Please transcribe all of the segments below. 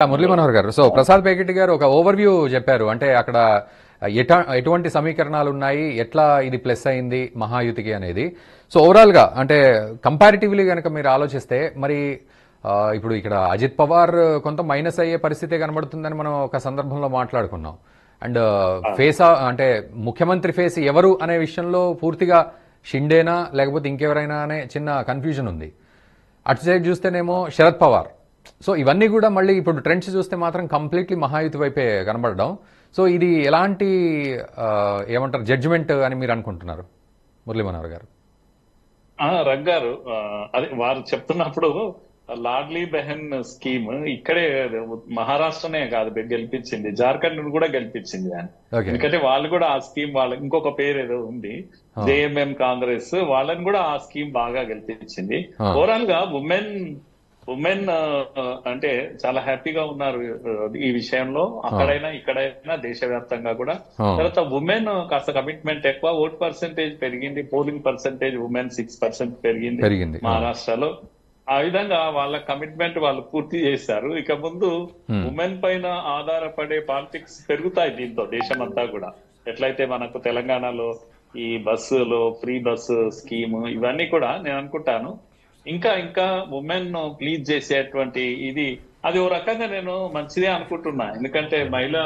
మురళీ మనోహర్ గారు, సో ప్రసాద్ పేకెట్ గారు ఒక ఓవర్వ్యూ చెప్పారు. అంటే అక్కడ ఎటువంటి సమీకరణాలు ఉన్నాయి, ఎట్లా ఇది ప్లస్ అయింది మహాయుతికి అనేది. సో ఓవరాల్ గా అంటే కంపారిటివ్లీ కనుక మీరు ఆలోచిస్తే మరి ఇప్పుడు ఇక్కడ అజిత్ పవార్ కొంత మైనస్ అయ్యే పరిస్థితే కనబడుతుందని మనం ఒక సందర్భంలో మాట్లాడుకున్నాం. అండ్ ఫేస్ అంటే ముఖ్యమంత్రి ఫేస్ ఎవరు అనే విషయంలో పూర్తిగా షిండేనా లేకపోతే ఇంకెవరైనా అనే చిన్న కన్ఫ్యూజన్ ఉంది. అటు సైడ్ చూస్తేనేమో శరద్ పవార్. సో ఇవన్నీ కూడా మళ్ళీ ఇప్పుడు ట్రెండ్స్ చూస్తే మాత్రం కంప్లీట్లీ మహాయుతి వైపే కనబడడం. సో ఇది ఎలాంటి ఏమంటారు జడ్జిమెంట్ అని మీరు అనుకుంటున్నారు మురళీ మనోహర్ గారు? రగ్గారు అదే వారు చెప్తున్నప్పుడు లాడ్లీ బెహన్ స్కీమ్ ఇక్కడే మహారాష్ట్రనే కాదు గెలిపించింది, జార్ఖండ్ కూడా గెలిపించింది అని. ఎందుకంటే వాళ్ళు కూడా ఆ స్కీమ్ వాళ్ళ ఇంకొక పేరు ఏదో ఉంది, జేఎంఎం కాంగ్రెస్, వాళ్ళని కూడా ఆ స్కీమ్ బాగా గెలిపించింది. ఓవరాల్ గా ఉమెన్ అంటే చాలా హ్యాపీగా ఉన్నారు ఈ విషయంలో, అక్కడైనా ఇక్కడైనా దేశవ్యాప్తంగా కూడా. తర్వాత ఉమెన్ కాస్త కమిట్మెంట్ ఎక్కువ, ఓట్ పర్సెంటేజ్ పెరిగింది, పోలింగ్ పర్సెంటేజ్ ఉమెన్ 6% పెరిగింది మహారాష్ట్రలో. ఆ విధంగా వాళ్ళ కమిట్మెంట్ వాళ్ళు పూర్తి చేశారు. ఇక ముందు ఉమెన్ పైన ఆధారపడే పాలిటిక్స్ పెరుగుతాయి దీంతో దేశమంతా కూడా. ఎట్లయితే మనకు తెలంగాణలో ఈ బస్సులో ఫ్రీ బస్సు స్కీమ్ ఇవన్నీ కూడా నేను అనుకుంటాను ఇంకా ఉమెన్ ప్లీజ్ చేసేటువంటి ఇది అది ఓ రకంగా నేను మంచిదే అనుకుంటున్నా. ఎందుకంటే మహిళా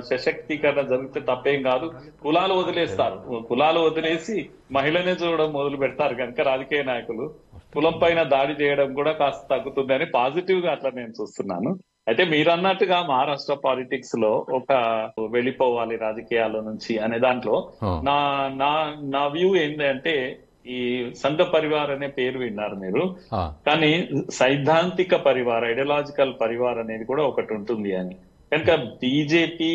సశక్తీకరణ జరిగితే తప్పేం కాదు. కులాలు వదిలేస్తారు, కులాలు వదిలేసి మహిళనే చూడడం మొదలు పెడతారు కనుక రాజకీయ నాయకులు కులం పైన దాడి చేయడం కూడా కాస్త తగ్గుతుందని పాజిటివ్ గా అట్లా నేను చూస్తున్నాను. అయితే మీరు అన్నట్టుగా మహారాష్ట్ర పాలిటిక్స్ లో ఒక వెళ్ళిపోవాలి రాజకీయాల నుంచి అనే దాంట్లో నా వ్యూ ఏంటంటే, ఈ సంఘ పరివార్ అనే పేరు విన్నారు మీరు, కానీ సైద్ధాంతిక పరివార్, ఐడియాలజికల్ పరివార్ అనేది కూడా ఒకటి ఉంటుంది అని. కనుక బీజేపీ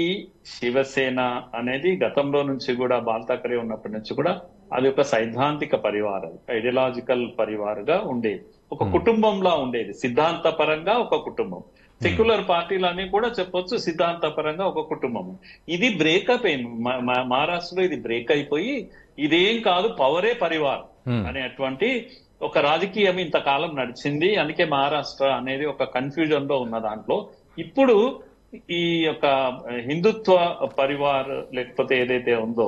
శివసేన అనేది గతంలో నుంచి కూడా బాల్ ఠాకరే ఉన్నప్పటి నుంచి కూడా అది ఒక సైద్ధాంతిక పరివార్, ఐడియాలజికల్ పరివార్ గా ఉండేది, ఒక కుటుంబంలా ఉండేది. సిద్ధాంతపరంగా ఒక కుటుంబం. సెక్యులర్ పార్టీలన్నీ కూడా చెప్పొచ్చు సిద్ధాంతపరంగా ఒక కుటుంబం. ఇది బ్రేకప్ అయింది మహారాష్ట్రలో, ఇది బ్రేక్ అయిపోయి ఇదేం కాదు పవరే పరివార్ అనేటువంటి ఒక రాజకీయం ఇంతకాలం నడిచింది. అందుకే మహారాష్ట్ర అనేది ఒక కన్ఫ్యూజన్ లో ఉన్న దాంట్లో ఇప్పుడు ఈ యొక్క హిందుత్వ పరివార్ లేకపోతే ఏదైతే ఉందో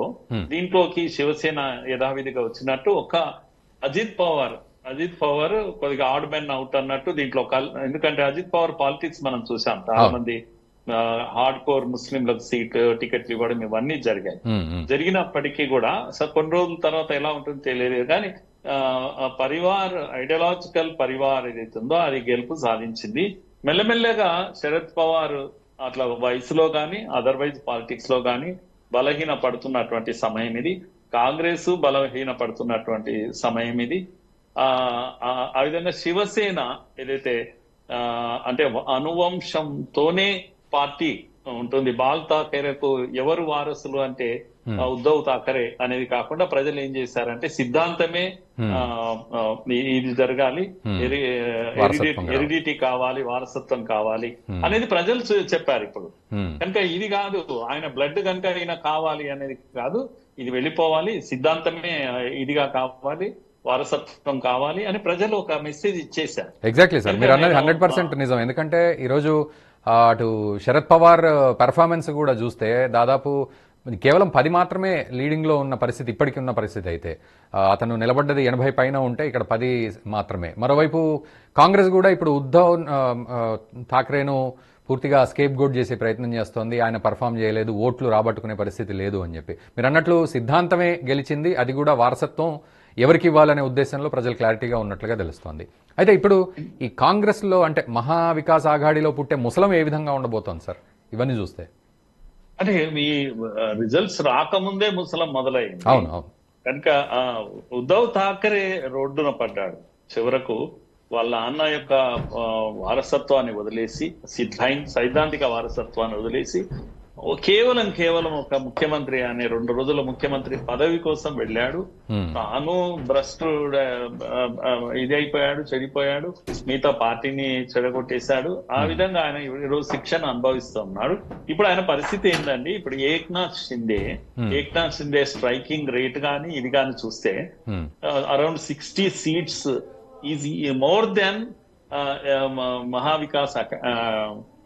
దీంట్లోకి శివసేన యథావిధిగా వచ్చినట్టు ఒక అజిత్ పవార్ కొద్దిగా ఆడ్ మెన్ అవుట్ అన్నట్టు దీంట్లో. ఎందుకంటే అజిత్ పవార్ పాలిటిక్స్ మనం చూసాం, చాలా మంది హార్డ్ కోర్ ముస్లింలకు టికెట్లు ఇవ్వడం ఇవన్నీ జరిగినప్పటికీ కూడా కొన్ని రోజుల తర్వాత ఎలా ఉంటుందో తెలియదు, కానీ పరివార్ ఐడియాలజికల్ పరివార్ ఏదైతే ఉందో అది గెలుపు సాధించింది. మెల్లమెల్లగా శరద్ పవార్ అట్లా వయసులో గాని అదర్వైజ్ పాలిటిక్స్ లో గాని బలహీన పడుతున్నటువంటి సమయం ఇది. కాంగ్రెస్ బలహీన పడుతున్నటువంటి సమయం ఇది. ఆ విధంగా శివసేన ఏదైతే అంటే అనువంశంతోనే పార్టీ ఉంటుంది. బాల్ ఠాకరేకు ఎవరు వారసులు అంటే ఉద్ధవ్ ఠాకరే అనేది కాకుండా ప్రజలు ఏం చేశారంటే సిద్ధాంతమే ఇది జరగాలి, హెరిడిటీ కావాలి, వారసత్వం కావాలి అనేది ప్రజలు చెప్పారు ఇప్పుడు. కనుక ఇది కాదు ఆయన బ్లడ్ కనుక ఆయన కావాలి అనేది కాదు, ఇది వెళ్ళిపోవాలి, సిద్ధాంతమే ఇదిగా కావాలి, వారసత్వం కావాలి అని ప్రజలు ఒక మెసేజ్ ఇచ్చేశారు. ఎగ్జాక్ట్లీ సార్, మీరు అన్నది 100% నిజం. ఎందుకంటే ఈరోజు అటు శరద్ పవార్ పెర్ఫార్మెన్స్ కూడా చూస్తే దాదాపు కేవలం 10 మాత్రమే లీడింగ్ లో ఉన్న పరిస్థితి, ఇప్పటికీ ఉన్న పరిస్థితి. అయితే అతను నిలబడ్డది 80 పైన ఉంటే ఇక్కడ 10 మాత్రమే. మరోవైపు కాంగ్రెస్ కూడా ఇప్పుడు ఉద్ధవ్ ఠాకరేను పూర్తిగా స్కేప్ గోట్ చేసే ప్రయత్నం చేస్తోంది. ఆయన పర్ఫామ్ చేయలేదు, ఓట్లు రాబట్టుకునే పరిస్థితి లేదు అని చెప్పి. మీరు అన్నట్లు సిద్ధాంతమే గెలిచింది, అది కూడా వారసత్వం ఎవరికి ఇవ్వాలనే ఉద్దేశంలో ప్రజలు క్లారిటీగా ఉన్నట్లుగా తెలుస్తోంది. అయితే ఇప్పుడు ఈ కాంగ్రెస్ లో అంటే మహా వికాస్ ఆఘాడిలో పుట్టే ముసలం ఏ విధంగా ఉండబోతోంది సార్ ఇవన్నీ చూస్తే? అంటే ఈ రిజల్ట్స్ రాకముందే ముసలం మొదలైంది. అవును. కనుక ఉద్ధవ్ ఠాకరే రోడ్డున పడ్డాడు. చివరకు వాళ్ళ అన్న యొక్క వారసత్వాన్ని వదిలేసి, సైద్ధాంతిక వారసత్వాన్ని వదిలేసి కేవలం ఒక ముఖ్యమంత్రి అనే 2 రోజుల ముఖ్యమంత్రి పదవి కోసం వెళ్ళాడు. తాను భ్రష్టుడు ఇది అయిపోయాడు, చెడిపోయాడు, మిగతా పార్టీని చెడగొట్టేశాడు. ఆ విధంగా ఆయన ఈరోజు శిక్షను అనుభవిస్తూ ఉన్నాడు. ఇప్పుడు ఆయన పరిస్థితి ఏంటండి, ఇప్పుడు ఏక్నాథ్ షిండే స్ట్రైకింగ్ రేట్ గాని ఇది గాని చూస్తే around 60 seats is more than Maha Vikas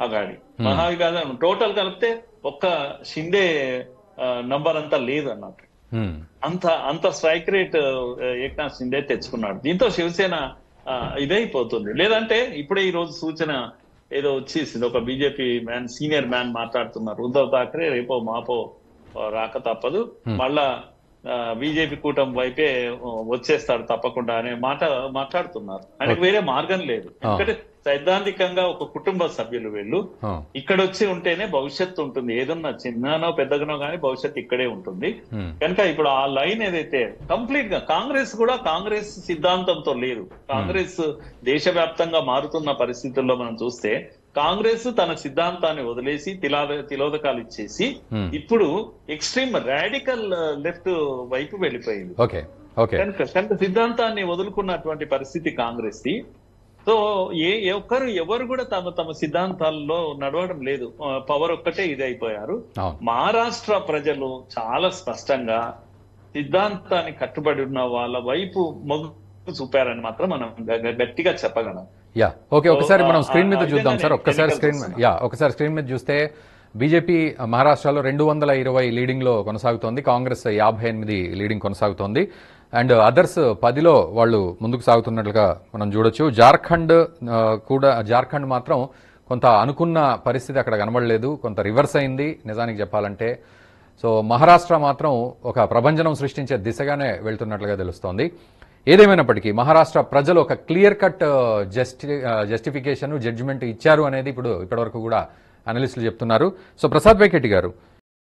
Aghadi Maha Vikas total కలిపితే ఒక్క షిండే నంబర్ అంతా లేదు అన్నట్టు. అంత స్ట్రైక్ రేట్ ఏక్నాథ్ షిండే తెచ్చుకున్నాడు. దీంతో శివసేన ఇదైపోతుంది. లేదంటే ఇప్పుడే ఈ రోజు సూచన ఏదో వచ్చేసింది, ఒక బీజేపీ మ్యాన్, సీనియర్ మ్యాన్ మాట్లాడుతున్నారు, ఉద్ధవ్ ఠాక్రే రేపో మాపో రాక తప్పదు, మళ్ళా బీజేపీ కూటమి వైపే వచ్చేస్తాడు తప్పకుండా అనే మాట మాట్లాడుతున్నారు. ఆయనకు వేరే మార్గం లేదు. ఎందుకంటే సైద్ధాంతికంగా ఒక కుటుంబ సభ్యులు వీళ్ళు ఇక్కడ వచ్చి ఉంటేనే భవిష్యత్తు ఉంటుంది. ఏదన్నా చిన్ననో పెద్దగానో కానీ భవిష్యత్తు ఇక్కడే ఉంటుంది. కనుక ఇప్పుడు ఆ లైన్ ఏదైతే కంప్లీట్ గా కాంగ్రెస్ సిద్ధాంతంతో లేదు. కాంగ్రెస్ దేశవ్యాప్తంగా మారుతున్న పరిస్థితుల్లో మనం చూస్తే కాంగ్రెస్ తన సిద్ధాంతాన్ని వదిలేసి తిలోదకాలు ఇచ్చేసి ఇప్పుడు ఎక్స్ట్రీమ్ రాడికల్ లెఫ్ట్ వైపు వెళ్ళిపోయింది. కనుక సిద్ధాంతాన్ని వదులుకున్నటువంటి పరిస్థితి కాంగ్రెస్ ది. సో ఎవరు కూడా తమ సిద్ధాంతాల్లో నడవడం లేదు. పవర్ ఒక్కటే ఇది అయిపోయారు. మహారాష్ట్ర ప్రజలు చాలా స్పష్టంగా సిద్ధాంతాన్ని కట్టుబడి ఉన్న వాళ్ళ వైపు మొగ్గు చూపారని మాత్రం మనం గట్టిగా చెప్పగలం. ఒకసారి మనం స్క్రీన్ మీద చూద్దాం సార్. ఒకసారి స్క్రీన్ మీద చూస్తే బీజేపీ మహారాష్ట్రలో 220 లీడింగ్ లో కొనసాగుతోంది, కాంగ్రెస్ 58 లీడింగ్ కొనసాగుతోంది, అండ్ అదర్స్ 10లో వాళ్ళు ముందుకు సాగుతున్నట్లుగా మనం చూడొచ్చు. జార్ఖండ్ మాత్రం కొంత అనుకున్న పరిస్థితి అక్కడ కనబడలేదు, కొంత రివర్స్ అయింది నిజానికి చెప్పాలంటే. సో మహారాష్ట్ర మాత్రం ఒక ప్రభంజనం సృష్టించే దిశగానే వెళ్తున్నట్లుగా తెలుస్తోంది. ఏదేమైనప్పటికీ మహారాష్ట్ర ప్రజలు ఒక క్లియర్ కట్ జస్టిఫికేషన్ జడ్జిమెంట్ ఇచ్చారు అనేది ఇప్పటివరకు కూడా అనలిస్టులు చెప్తున్నారు. సో ప్రసాద్ వైకెట్టి గారు,